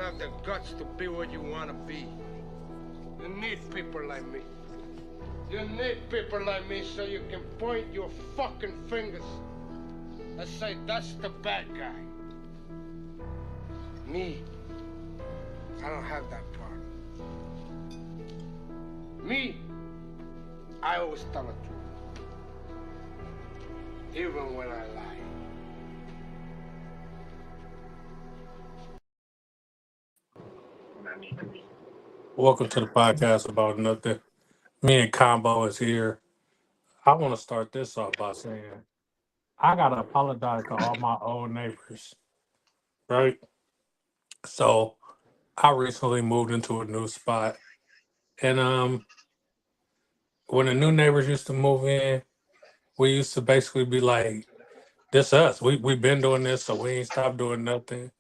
have the guts to be what you want to be. You need people like me. You need people like me so you can point your fucking fingers and say, that's the bad guy. Me, I don't have that part. Me, I always tell the truth. Even when I lie. When I need to be. Welcome to the podcast about nothing. Me and Combo is here. I want to start this off by saying I gotta apologize to all my old neighbors, right? So I recently moved into a new spot, and when the new neighbors used to move in, we used to basically be like, "This us. We been doing this, so we ain't stopped doing nothing."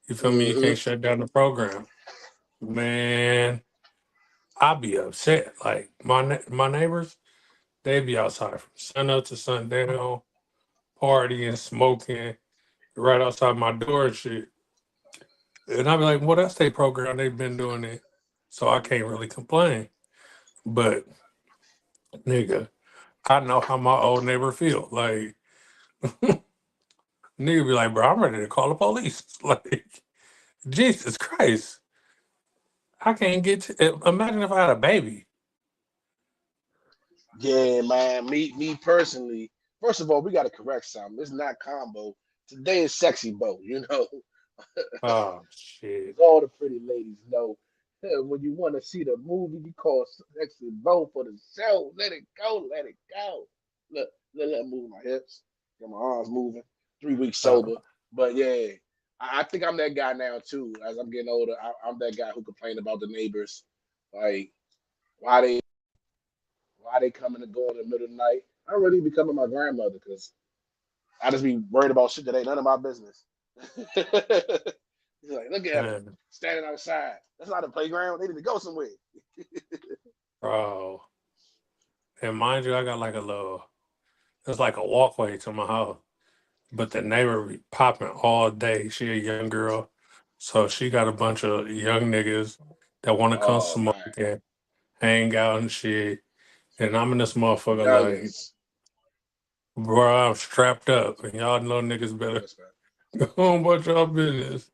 You feel me? You Mm-hmm. can't shut down the program, man. I be upset. Like my neighbors, they be outside from sun up to sundown, partying, smoking, right outside my door and shit. And I be like, well, that's their program. They've been doing it. So I can't really complain. But nigga, I know how my old neighbor feel. Like nigga be like, bro, I'm ready to call the police. Like, Jesus Christ. I can't get to imagine if I had a baby. Yeah, man. Me personally. First of all, we got to correct something. It's not Combo. Today is Sexy Bo. You know, Oh shit. all the pretty ladies know. When you want to see the movie, you call Sexy Bo for the show. Let it go. Let it go. Let me move my hips. Get my arms moving. 3 weeks Uh, sober. But yeah, I think I'm that guy now too. As I'm getting older, I'm that guy who complain about the neighbors, like why they coming and going in the middle of the night. I'm really becoming my grandmother because I just be worried about shit that ain't none of my business. He's like, look at them and, standing outside. That's not a playground. They need to go somewhere. bro. And mind you, I got like a little it's like a walkway to my house. But the neighbor be popping all day. She a young girl. So she got a bunch of young niggas that want to come Oh smoke man, and hang out and shit. And I'm in this motherfucker like, youngins. bro, I'm strapped up. And y'all know niggas better Yes, man. go on about y'all business.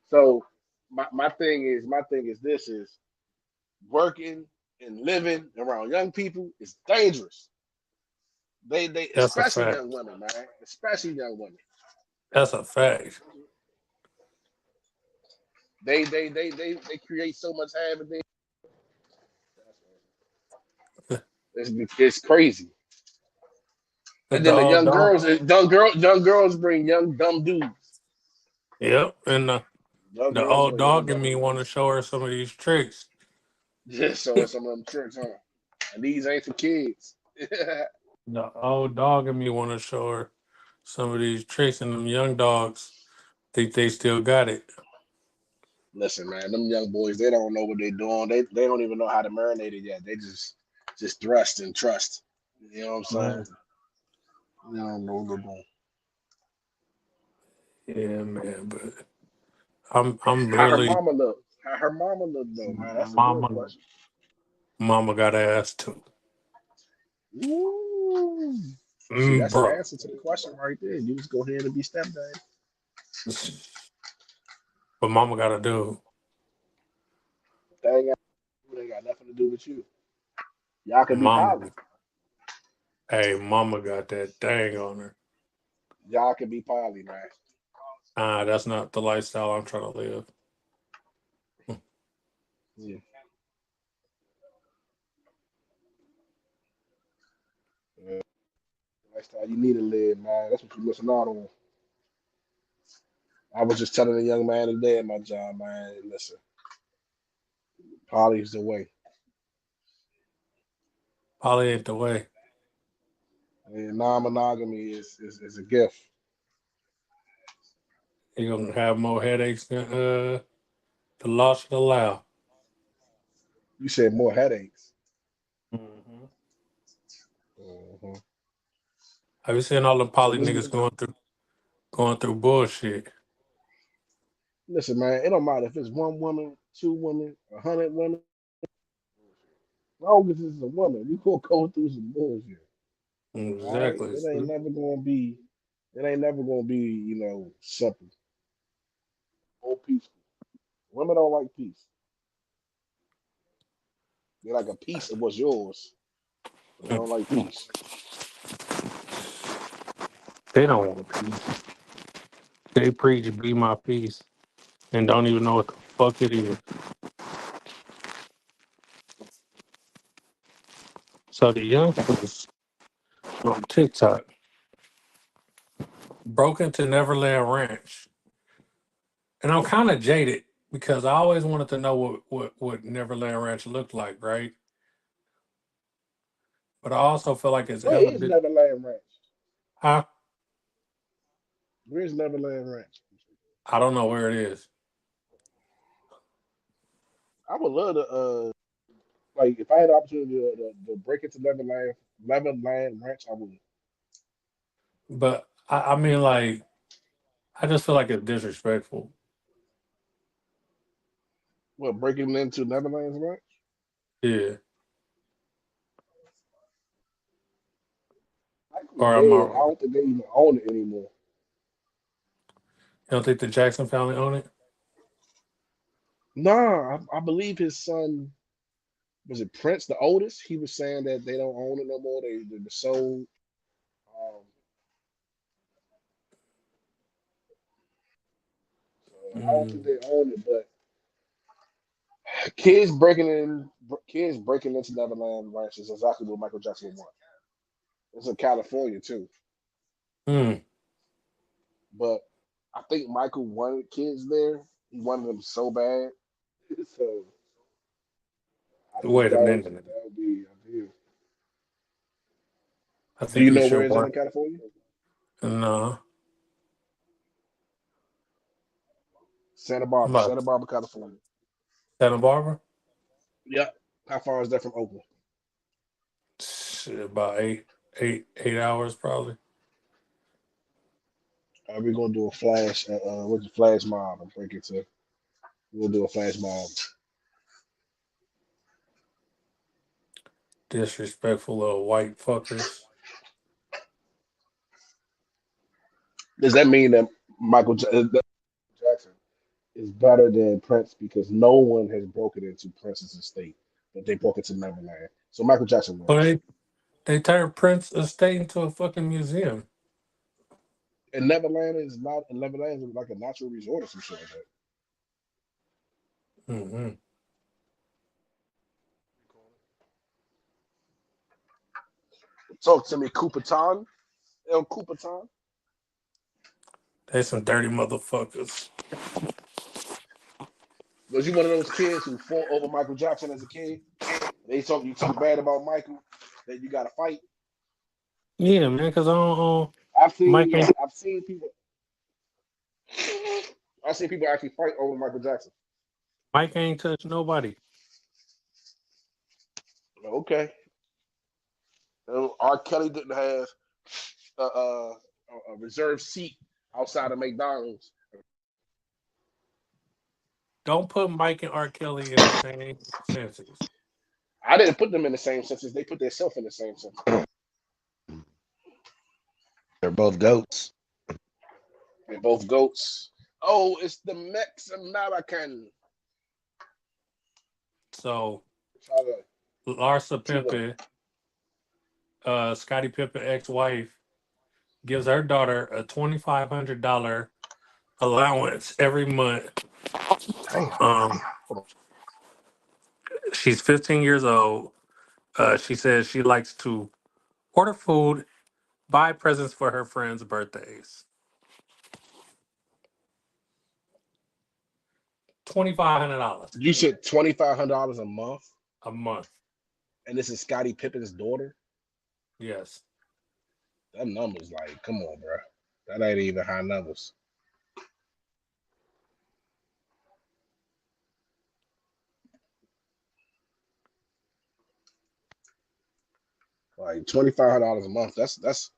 So my thing is this is working and living around young people is dangerous. They That's a especially fact. young women, man. Especially young women. That's a fact. They create so much havoc. It's crazy. And The then the old dog. young girls bring young dumb dudes. Yep. And Young the girls old bring young dog in dumb me want to dudes. show her some of these tricks. Just showing some of them tricks, huh? And these ain't for kids. The old dog in me want to show her some of these tricks, and them young dogs think they still got it. Listen, man, them young boys, they don't know what they're doing. They don't even know how to marinate it yet. They just thrust and trust. You know what I'm saying? Man, They don't know what they're doing. yeah, man. But I'm How her literally mama look? How her mama look though, man? That's a good mama. question. Mama got ass too, Ooh. See, that's the bro. answer to the question right there. You just go ahead and be stepdad. But mama got a dude. They ain't got nothing to do with you. Y'all could be poly. Mama, hey, mama got that thing on her. Y'all could be poly, man. That's not the lifestyle I'm trying to live. Yeah. Yeah. Lifestyle you need to live, man. That's what you're missing out on. I was just telling a young man today at my job, man. Listen, poly is the way. Probably ain't the way. And non-monogamy is a gift. You're gonna have more headaches than the loss of the law. You said more headaches. Hmm. Hmm. Have you seen all the So poly this, niggas going through bullshit? Listen, man, it don't matter if it's one woman, two women, 100 women. As long as it's a woman, we gonna go through some bullshit. All right, Exactly. it ain't never gonna be. It ain't never gonna be, simple or peaceful. Women don't like peace. They like a piece of what's yours, but they don't like peace. They don't want peace. They preach "Be my peace" and don't even know what the fuck it is. So the youngsters on TikTok broke into Neverland Ranch, and I'm kind of jaded because I always wanted to know what Neverland Ranch looked like, right? But I also feel like it's Where is evident. Neverland Ranch? Huh? Where's Neverland Ranch? I don't know where it is, I would love to, like, if I had the opportunity to break into Neverland Ranch, I would. but I mean, like, I just feel like it's disrespectful. What, breaking into Neverland Ranch? Yeah. Michael's Or am I dead. I wrong? don't think they even own it anymore. You don't think the Jackson family own it? Nah, I believe his son was it Prince, the oldest. He was saying that they don't own it no more. They sold. Um, so I don't think Mm. they own it, but kids breaking into Neverland Ranch is exactly what Michael Jackson wants. It's in California too, Mm. but I think Michael wanted kids there. He wanted them so bad, so I think Wait a minute. that would be ideal. I Do think you we know should where it's at work. in California? No. Santa I'm Barbara, about Santa Barbara, California. Santa Barbara? Yep. How far is that from Oakland? Shit, about 8 hours probably. We're gonna do a flash. What's the flash mob? I'm breaking to. We'll do a flash mob. Disrespectful little white fuckers. Does that mean that that Jackson is better than Prince because no one has broken into Prince's estate, but they broke into Neverland? So Michael Jackson But wins. they turned Prince Estate into a fucking museum. And Neverland is not. And Neverland is like a natural resort or some shit like that. Hmm. Talk to me, Cooperton. El Cooperton. They some dirty motherfuckers. Was you one of those kids who fought over Michael Jackson as a kid? They talk you talk bad about Michael, that you got to fight. Yeah, man, because I don't, I've Mike seen ain't I've seen people I've seen people actually fight over Michael Jackson. Mike ain't touched nobody. Okay, R. Kelly didn't have a reserved seat outside of McDonald's. Don't put Mike and R. Kelly in the same sentence. I didn't put them in the same sentence. They put themselves in the same sentence. They're both goats. They're both goats. Oh, it's the Mex American. So Try to Larsa see what. Pippen, Scottie Pippen ex-wife, gives her daughter a $2,500 allowance every month. Damn. Um, she's 15 years old. She says she likes to order food, buy presents for her friends' birthdays. $2,500 You said $2,500 a month, a month. and this is Scottie Pippen's daughter. Yes. That number's like, come on, bro. That ain't even high numbers. Like $2,500 a month. That's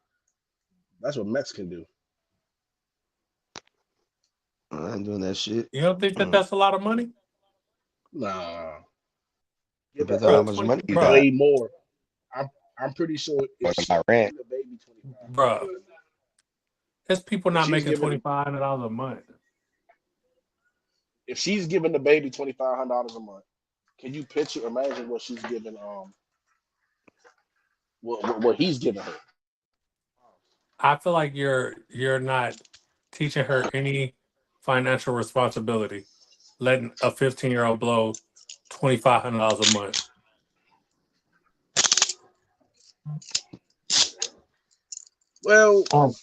what Mex can do. I ain't doing that shit. You don't think that that's a lot of money, Nah, give her Depends on how bro? much money you Bro, got. way more. I'm pretty sure if Or she's my rent. giving the baby 25, bro, there's people if not she's making giving $2,500 a month. if she's giving the baby $2,500 a month, can you picture? Imagine what she's giving. What he's giving her. I feel like you're not teaching her any financial responsibility, letting a 15-year-old blow $2,500 a month. Well, Um,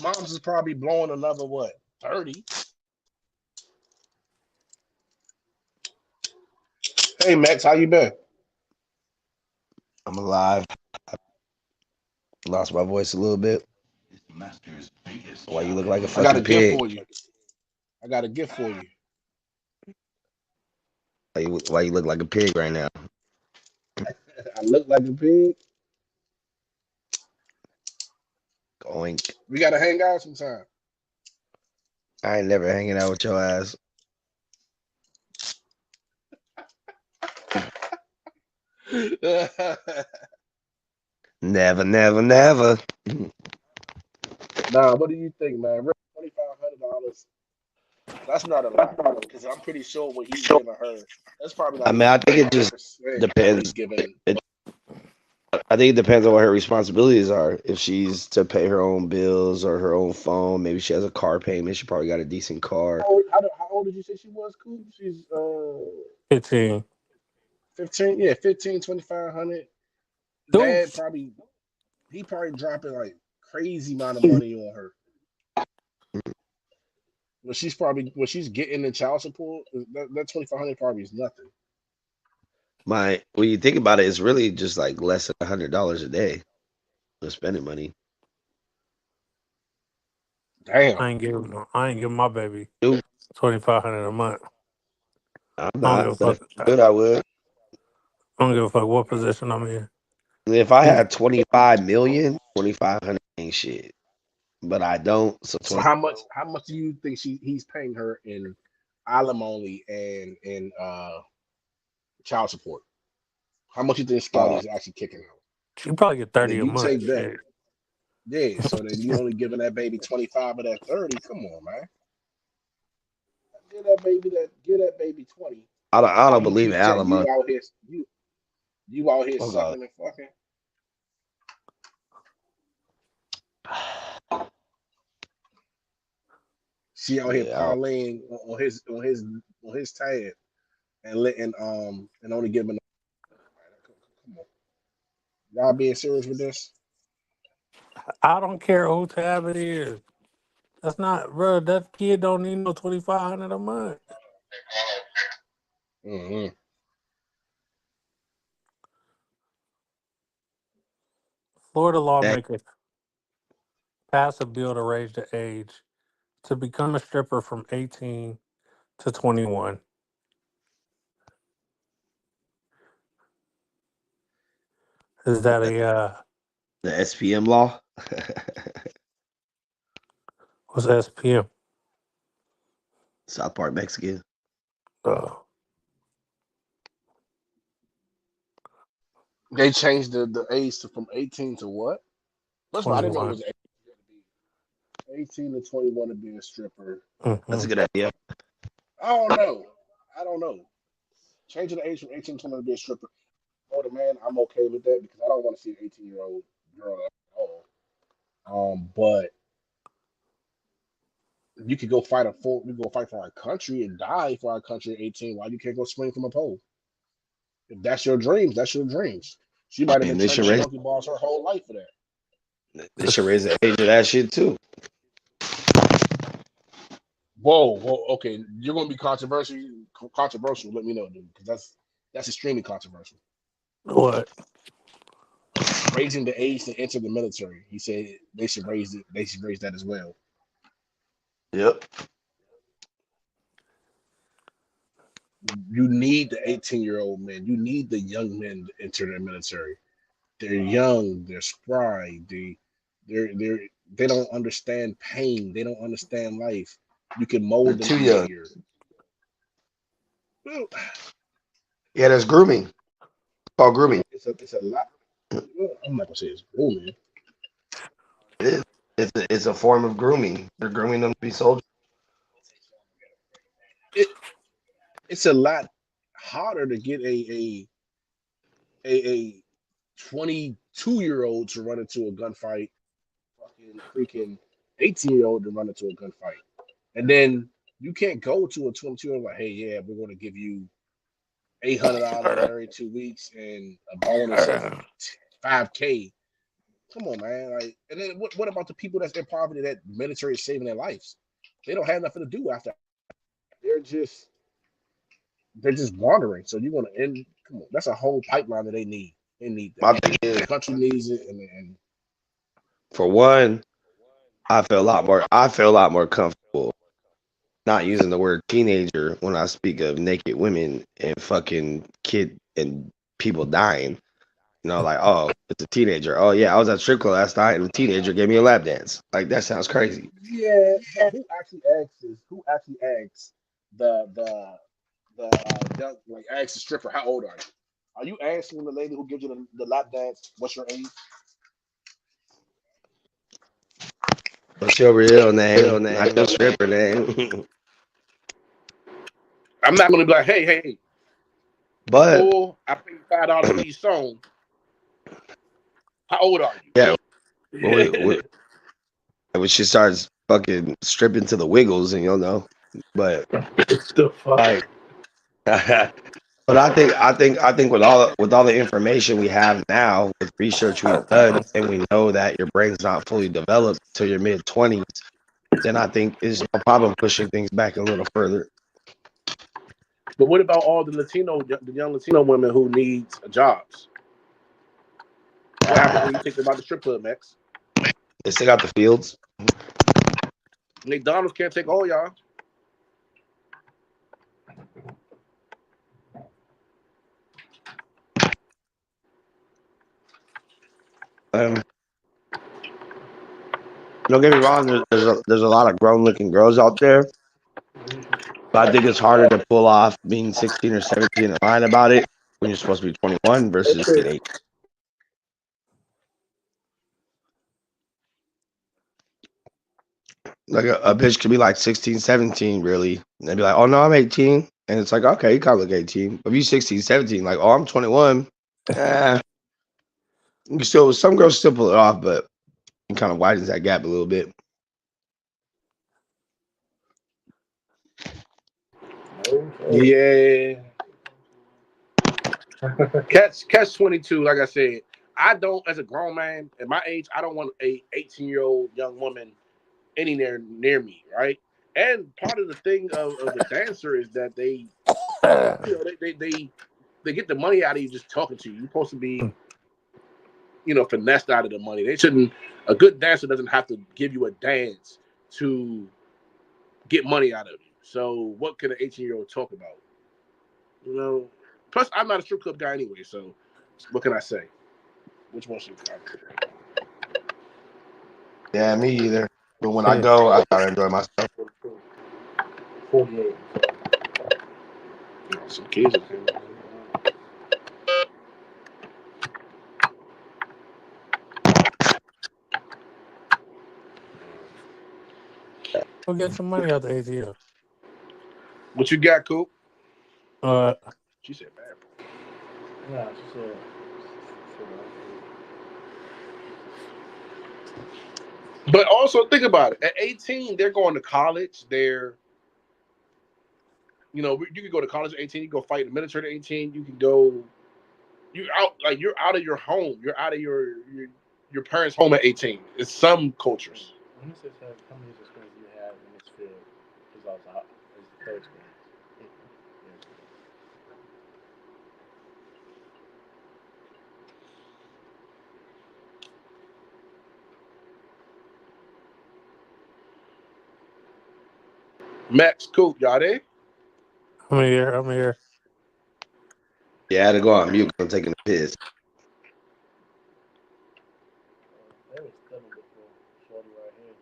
mom's is probably blowing another what 30. Hey Max, how you been? I'm alive. I lost my voice a little bit. Why you look like a I got a fucking gift pig? for you. I got a gift for you. Why you look like a pig right now? I look like a pig. Oink. We gotta hang out sometime. I ain't never hanging out with your ass. Never, never, never. Nah, what do you think, man? $2,500. That's not a lot because I'm pretty sure what he's giving her. That's probably I not mean, I even think it just 1% of what he's depends. giving. I think it depends on what her responsibilities are. If she's to pay her own bills or her own phone, maybe she has a car payment. She probably got a decent car. How old did you say she was, Coop? She's 15. 15. Yeah, 15, 2,500. Dad Deuce. probably he probably dropping like crazy amount of money on her. What she's getting in child support, that 2,500 probably is nothing. When you think about it, it's really just like less than $100 a day of spending money. Damn. I ain't giving my baby Dude, 2,500 a month. I'm I don't give not, a but if fuck. I could, I would. I don't give a fuck what position I'm in. If I had 25 million, 2,500 ain't shit. But I don't, so So 20. how much do you think he's paying her in alimony and in child support? How much you think Scotty Uh, is actually kicking out? She probably get And 30 then a you month. take that. Shit. Yeah, so then you only giving that baby 25 of that 30. Come on, man. Give that baby 20. I While don't you believe keep in saying alimony. you out here Oh God. sucking and fucking. She out here Yeah, parlaying on his tab and letting and only giving. Come on, y'all being serious with this? I don't care who tab it is. That's not, bro. That kid don't need no 2,500 a month. Mm-hmm. Florida that, lawmakers passed a bill to raise the age to become a stripper from 18 to 21. Is that that a the SPM law. what's SPM? South Park Mexican. Uh, They changed the age from 18 to what? First of all, I didn't know it 21. was 18 to 21 to be a stripper. That's Hmm. a good idea. I don't know. I don't know. Changing the age from 18 to 21 to be a stripper. Oh, the man, I'm okay with that because I don't want to see an 18-year-old girl at all. But you could go fight you go fight for our country and die for our country at 18. Why you can't go swing from a pole? If that's your dreams, that's your dreams. She might have been And they should trenching raise monkey bars her whole life for that. the age of that shit too. Whoa, okay. You're gonna be controversial. Controversial. Let me know, dude, because that's extremely controversial. What? Raising the age to enter the military. He said they should raise it. They should raise that as well. Yep. You need the 18-year-old men. You need the young men to enter the military. They're young. They're spry. They don't understand pain. They don't understand life. you can mold They're them too to young. well, Yeah, there's grooming. It's called grooming. it's a lot. Well, I'm not gonna say it's grooming. It is. It's a form of grooming. They're grooming them to be soldiers. It it's a lot harder to get a 22-year-old to run into a gunfight, fucking freaking 18-year-old to run into a gunfight, and then you can't go to a 22-year-old like, hey, yeah, we're gonna give you $800 every 2 weeks and a bonus of $5K. Come on, man. Like, and then what about the people that's in poverty that military is saving their lives? They don't have nothing to do after. They're just they're just wandering. So you're gonna end. Come on, that's a whole pipeline that they need. They need My that. thing is, The country needs it, and for one, I feel a lot more comfortable not using the word teenager when I speak of naked women and fucking kid and people dying. You know, like, oh, it's a teenager. Oh yeah, I was at strip club last night and a teenager gave me a lap dance. Like that sounds crazy. yeah. But who actually asks this? Who actually asks the like asks the stripper, how old are you? Are you asking the lady who gives you the lap dance, what's your age? What's your real name? Not your stripper name. I'm not gonna be like, hey, But before I pay you $5 for your song, how old are yeah, you? when she starts fucking stripping to the wiggles, and you'll know. But the fuck? like, but I think with all the information we have now, with research we've done, and we know that your brain's not fully developed till your mid-20s, then I think it's no problem pushing things back a little further. But what about all the young Latino women who need jobs? What happens when you take them out the strip club, Max? They still got the fields. McDonald's can't take all y'all. Don't get me wrong. There's a lot of grown-looking girls out there, but I think it's harder to pull off being 16 or 17 and lying about it when you're supposed to be 21 versus being 8. Like a bitch could be like 16, 17, really. And they'd be like, oh, no, I'm 18. And it's like, okay, you kind of look 18. But if you 16, 17, like, oh, I'm 21. You still, some girls still pull it off, but it kind of widens that gap a little bit. Yeah. Catch 22. Like I said, I don't, as a grown man at my age, I don't want a 18-year-old young woman anywhere near me, right? And part of the thing of the dancer is that they, you know, they get the money out of you just talking to you. You're supposed to be, you know, finessed out of the money. They shouldn't. A good dancer doesn't have to give you a dance to get money out of you. So what can an 18-year-old talk about? You know. Plus, I'm not a strip club guy anyway. So what can I say? Which one should I? Yeah, me either. But when I go, I gotta enjoy myself. 48. Some kids. Go get some money out the ATM. What you got, Coop? She said bad. Yeah, she said. But also think about it. At 18, they're going to college. They're, you know, you can go to college at 18. You can go fight in the military at 18. You can go. You're out of your home. You're out of your parents' home at 18. It's some cultures. When he says how many years experience you have in this field is also is their experience. Max, Coop, y'all there? I'm here. Yeah, I had to go on mute because I'm taking a piss. They was stealing before. Shorty right here.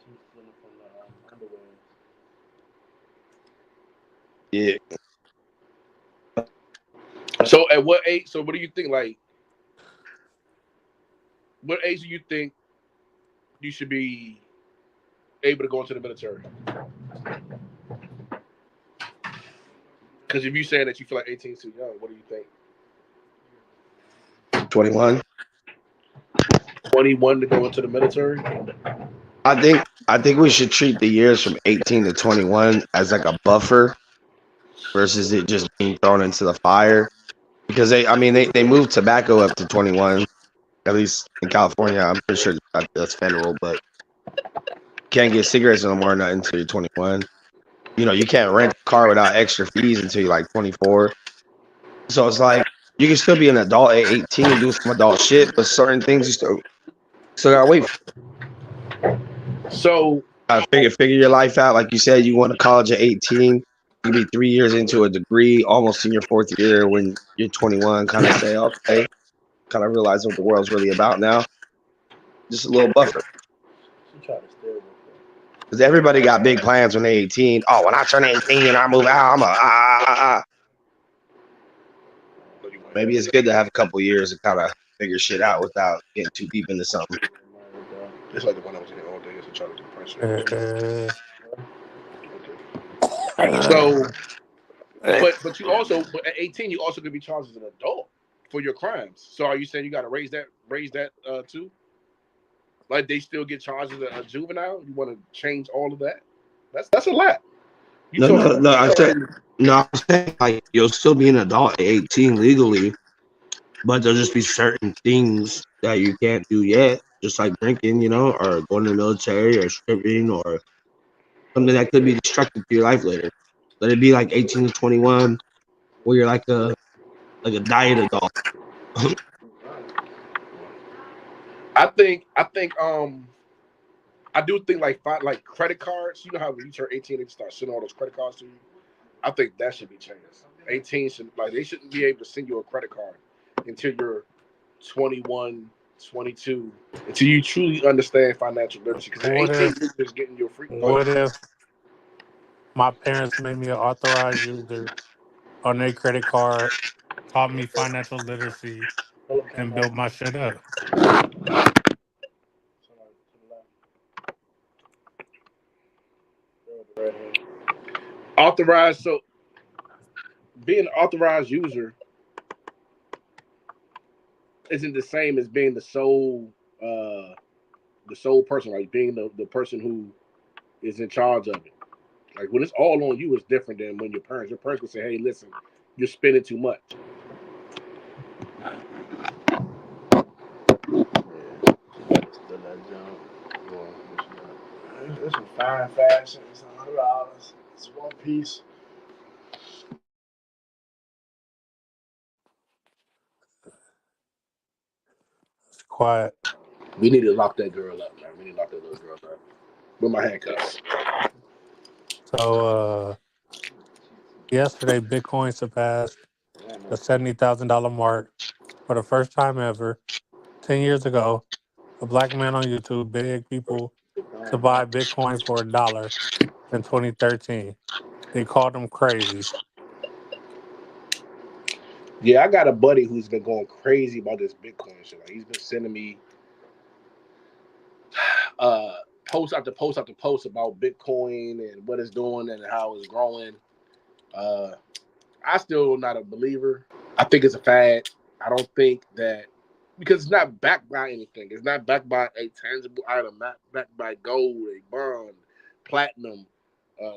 She was stealing from the underwear. Yeah. So at what age? So what do you think? Like, what age do you think you should be able to go into the military? Because if you say that you feel like 18 is too young, what do you think? 21. 21 to go into the military? I think we should treat the years from 18 to 21 as like a buffer versus it just being thrown into the fire. Because they moved tobacco up to 21, at least in California. I'm pretty sure that's federal, but can't get cigarettes no more until you're 21. You can't rent a car without extra fees until you're like 24. So it's like you can still be an adult at 18 and do some adult shit, but certain things you still gotta wait. So Figure your life out. Like you said, you went to college at 18. You be 3 years into a degree, almost in your fourth year when you're 21. Kind of say, okay, kind of realize what the world's really about now. Just a little buffer. She tried to steal with Because everybody got big plans when they're 18. Oh, when I turn 18 and I move out, Maybe it's good to have a couple years to kind of figure shit out without getting too deep into something. it's like the one I was in all day is to try to depression. So, but you also, but at 18, you also could be charged as an adult for your crimes. So are you saying you got to raise that too? Like they still get charged as a juvenile? You want to change all of that? That's a lot. I'm saying like you'll still be an adult at 18 legally, but there'll just be certain things that you can't do yet, just like drinking, or going to the military or stripping or something that could be destructive to your life later. Let it be like 18 to 21, where you're like a diet adult. I do think like credit cards. You know how when you turn 18, they start sending all those credit cards to you. I think that should be changed. 18 should they shouldn't be able to send you a credit card until you're 21, 22, until you truly understand financial literacy. Because at 18, you're just getting your free. What if my parents made me an authorized user on their credit card, taught me financial literacy, and built my shit up? Authorized, so being an authorized user isn't the same as being the sole person, like being the person who is in charge of it. Like when it's all on you, it's different than when your parents will say, "Hey, listen, you're spending too much." It's some fine fashion. It's $100. It's one piece. It's quiet. We need to lock that girl up, man. We need to lock that little girl up with my handcuffs. So yesterday, Bitcoin surpassed the $70,000 mark for the first time ever. 10 years ago, a black man on YouTube begged people to buy Bitcoin for $1 in 2013. They called him crazy. Yeah, I got a buddy who's been going crazy about this Bitcoin shit. Like he's been sending me post after post after post about Bitcoin and what it's doing and how it's growing. I still not a believer. I think it's a fad. I don't think that because it's not backed by anything. It's not backed by a tangible item, not backed by gold, a bond, platinum,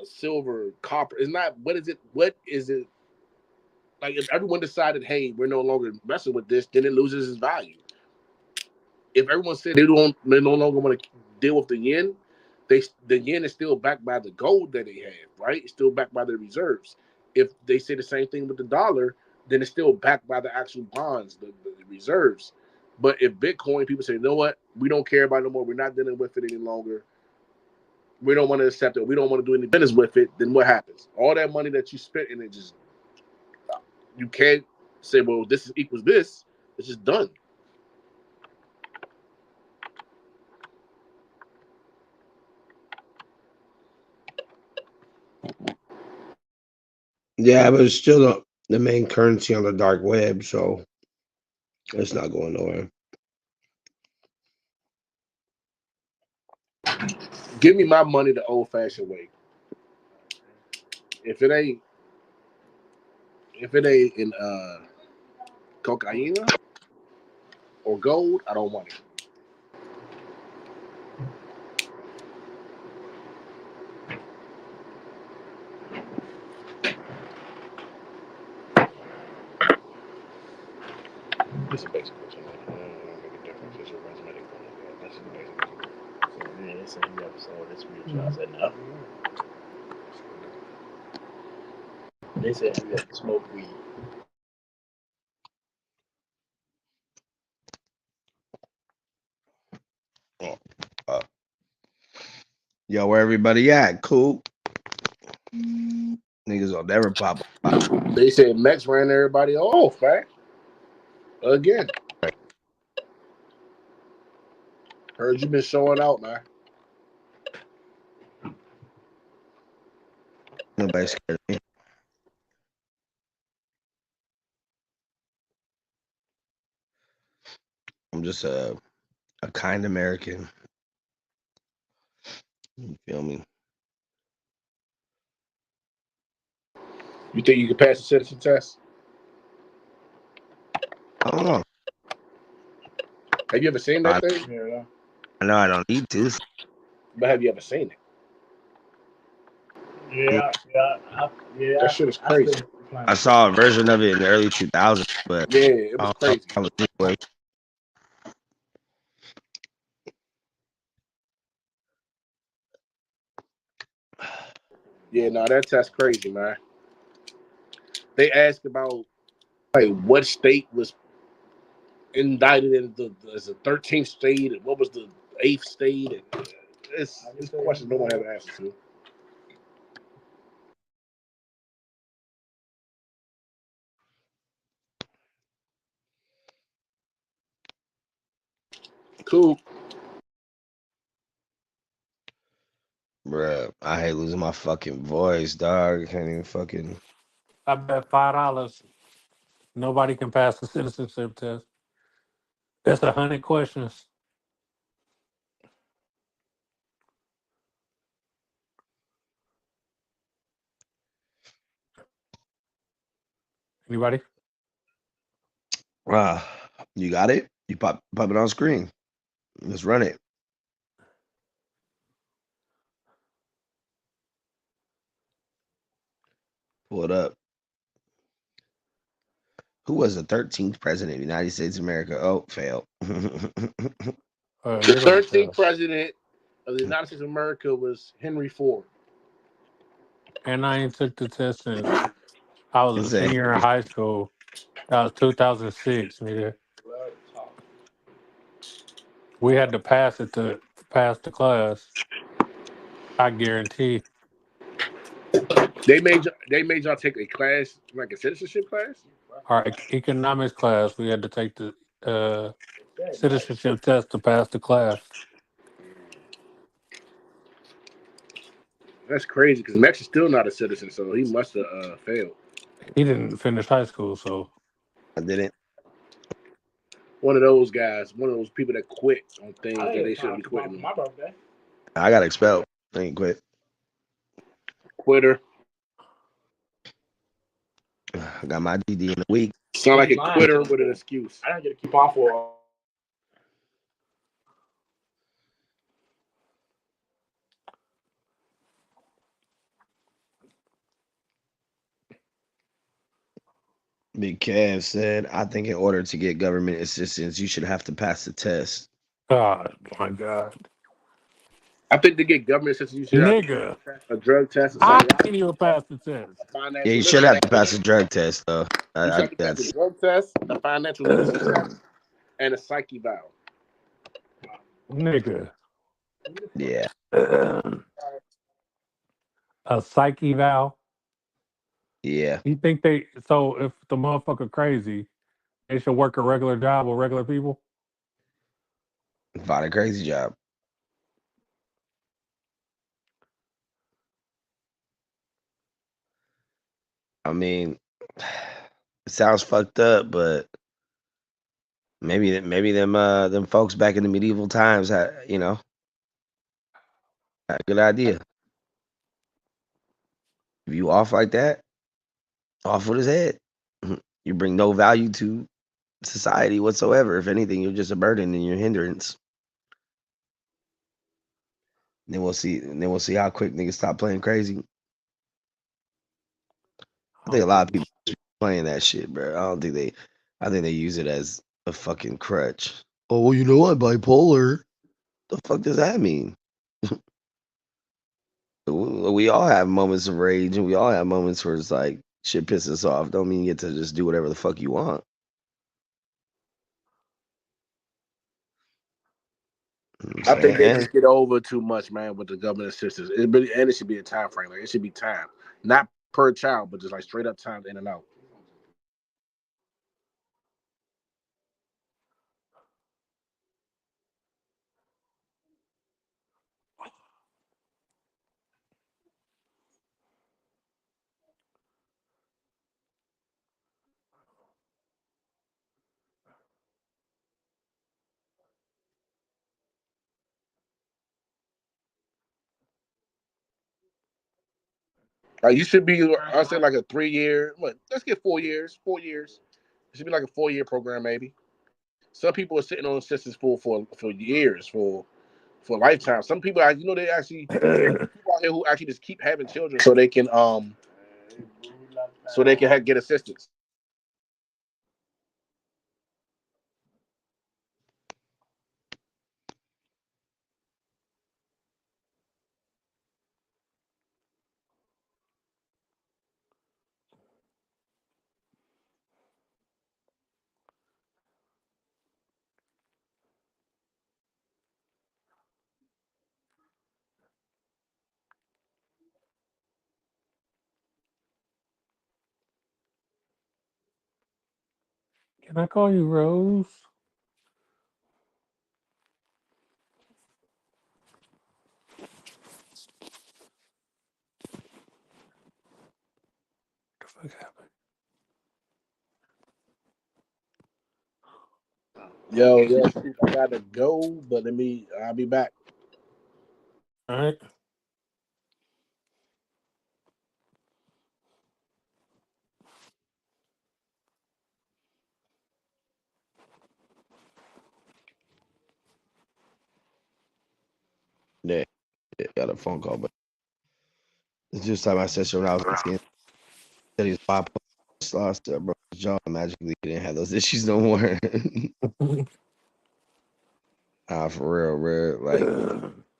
silver, copper. It's not. What is it? What is it? Like if everyone decided, hey, we're no longer messing with this, then it loses its value. If everyone said they no longer want to deal with the yen, the yen is still backed by the gold that they have, right? It's still backed by their reserves. If they say the same thing with the dollar, then it's still backed by the actual bonds, the reserves. But if Bitcoin, people say, you know what, we don't care about it no more. We're not dealing with it any longer. We don't want to accept it. We don't want to do any business with it. Then what happens? All that money that you spent in it just you can't say, well, this equals this. It's just done. Yeah, but it's still the main currency on the dark web, so it's not going nowhere. Give me my money the old-fashioned way. If it ain't in cocaine or gold, I don't want it. It's a basic question. Make a difference. It's your resume. That's the basic. So yeah, they said you episode this week. I said no. They said you have to smoke weed. Yo, where everybody at? Cool. Niggas will never pop up. They said Mex ran everybody off, man. Again. Heard you been showing out, man. Nobody scared of me. I'm just a kind American. You feel me? You think you can pass the citizen test? I don't know. Have you ever seen that thing? Yeah. I know I don't need to. But have you ever seen it? Yeah. That shit is crazy. I saw a version of it in the early 2000s, but Yeah, it was crazy. Yeah, no, that test crazy, man. They asked about like what state was indicted in as a 13th state, and what was the 8th state, and it's a question no one have an answer to. Cool. Bruh, I hate losing my fucking voice, dog. I can't even fucking. I bet $5 nobody can pass the citizenship test. That's 100 questions. Anybody? You got it? You pop it on screen. Let's run it. Pull it up. Who was the 13th president of the United States of America? Oh, failed. The You're gonna 13th fail. president of the United States of America was Henry Ford. And I ain't took the test since I was a It's a- senior in high school. That was 2006, nigga. We had to pass it to pass the class. I guarantee. They made y'all take a class, like a citizenship class. Our economics class, we had to take the citizenship test to pass the class. That's crazy because Max is still not a citizen, so he must have failed. He didn't finish high school, so I didn't. One of those guys, one of those people that quit on things that they shouldn't be quitting. My birthday. I got expelled. I ain't quit. Quitter. I got my GD in a week. Sound like a quitter with an excuse. I don't get to keep on for. Big Kev said, I think in order to get government assistance, you should have to pass the test. oh my God. I think to get government assistance, you should Nigga. have a drug test or I something. can't even pass the test. Yeah, you should have to pass a drug test, though. You should have to pass a drug test, a financial literacy test, and a psyche valve. Nigga. Yeah. A psych eval. Yeah. You think so if the motherfucker crazy, they should work a regular job with regular people? Find a crazy job. I mean, it sounds fucked up, but maybe them folks back in the medieval times had had a good idea. If you off like that, off with his head. You bring no value to society whatsoever. If anything, you're just a burden and you're a hindrance. Then we'll see. And then we'll see how quick niggas stop playing crazy. I think a lot of people playing that shit, bro. I think they use it as a fucking crutch. Oh, well, you know I'm bipolar. The fuck does that mean? We all have moments of rage, and we all have moments where it's like shit pisses us off. Don't mean you get to just do whatever the fuck you want. You know what I I'm think saying? they And just get over too much, man, with the government assistance. And it should be a time frame. Like it should be time, not per child, but just like straight up time in and out. Like you should be, I say like a 3 year. What? Let's get 4 years. 4 years. It should be like a 4 year program, maybe. Some people are sitting on assistance for years, for lifetime. Some people, they actually people out here who actually just keep having children so they can get assistance. Can I call you Rose? What the fuck happened? Yo, I gotta go, but I'll be back. All right. yeah, got a phone call, but it's just like my sister when I was 15. Said he was bipolar. Lost bro. John magically didn't have those issues no more. For real. Like,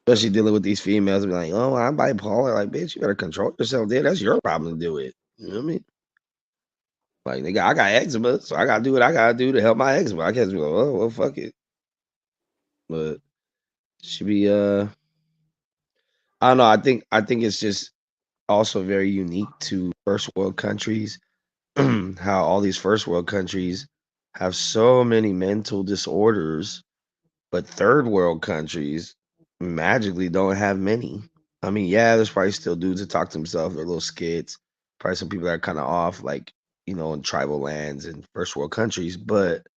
especially dealing with these females, be like, oh, I'm bipolar. Like, bitch, you better control yourself, dude. That's your problem to do it. You know what I mean? Like, nigga, I got eczema, so I gotta do what I gotta do to help my eczema. I can't be like, oh, well, fuck it. But should be I don't know. I think it's just also very unique to first world countries. How all these first world countries have so many mental disorders, but third world countries magically don't have many. I mean, yeah, there's probably still dudes that talk to themselves, or little skits. Probably some people that are kind of off, like in tribal lands and first world countries, but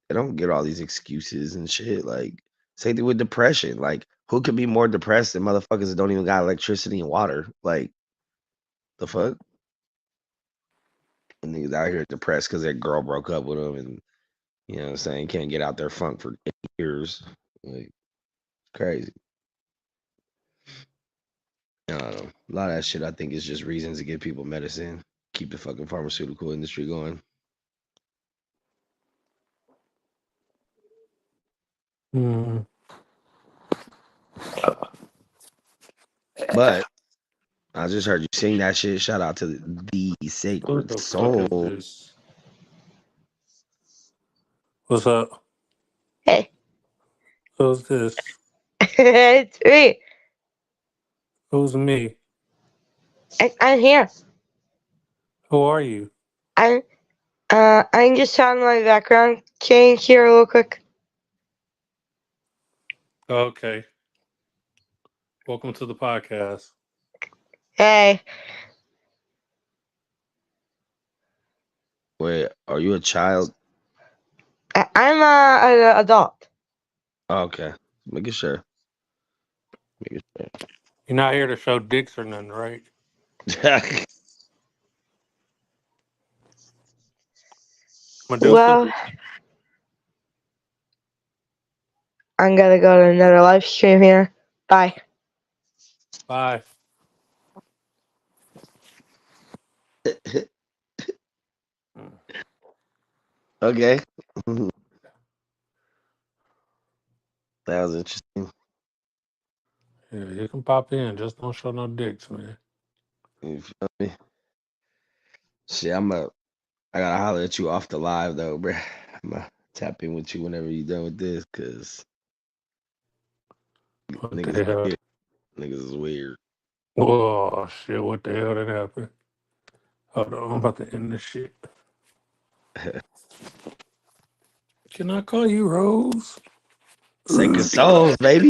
they don't get all these excuses and shit. Like, same thing with depression. Like, who could be more depressed than motherfuckers that don't even got electricity and water? Like, the fuck? And niggas out here depressed because their girl broke up with them, and you know what I'm saying, can't get out their funk for years. Like, crazy. I don't know. A lot of that shit I think is just reasons to give people medicine, keep the fucking pharmaceutical industry going. Mm. But I just heard you sing that shit. Shout out to the What Sacred the fuck is Soul. this? What's up? Hey, Who's this? it's me. Who's me? I'm here. Who are you? I'm I'm just having my background change here real quick. Okay. Welcome to the podcast. Hey, Wait, are you a child? I'm an adult. Oh, okay. Making sure. Making You're not here to show dicks or nothing, right? sure. Medusa? Well, I'm gonna go to another live stream here. Bye. Bye. Okay. That was interesting. Yeah, you can pop in. Just don't show no dicks, man. You feel me? Shit, I gotta holler at you off the live though, bruh. I'm gonna tap in with you whenever you done with this, cause What niggas the hell? weird. Niggas is weird. Oh, shit. What the hell did happen? Hold on. I'm about to end this shit. Can I call you Rose? Sacred souls, baby.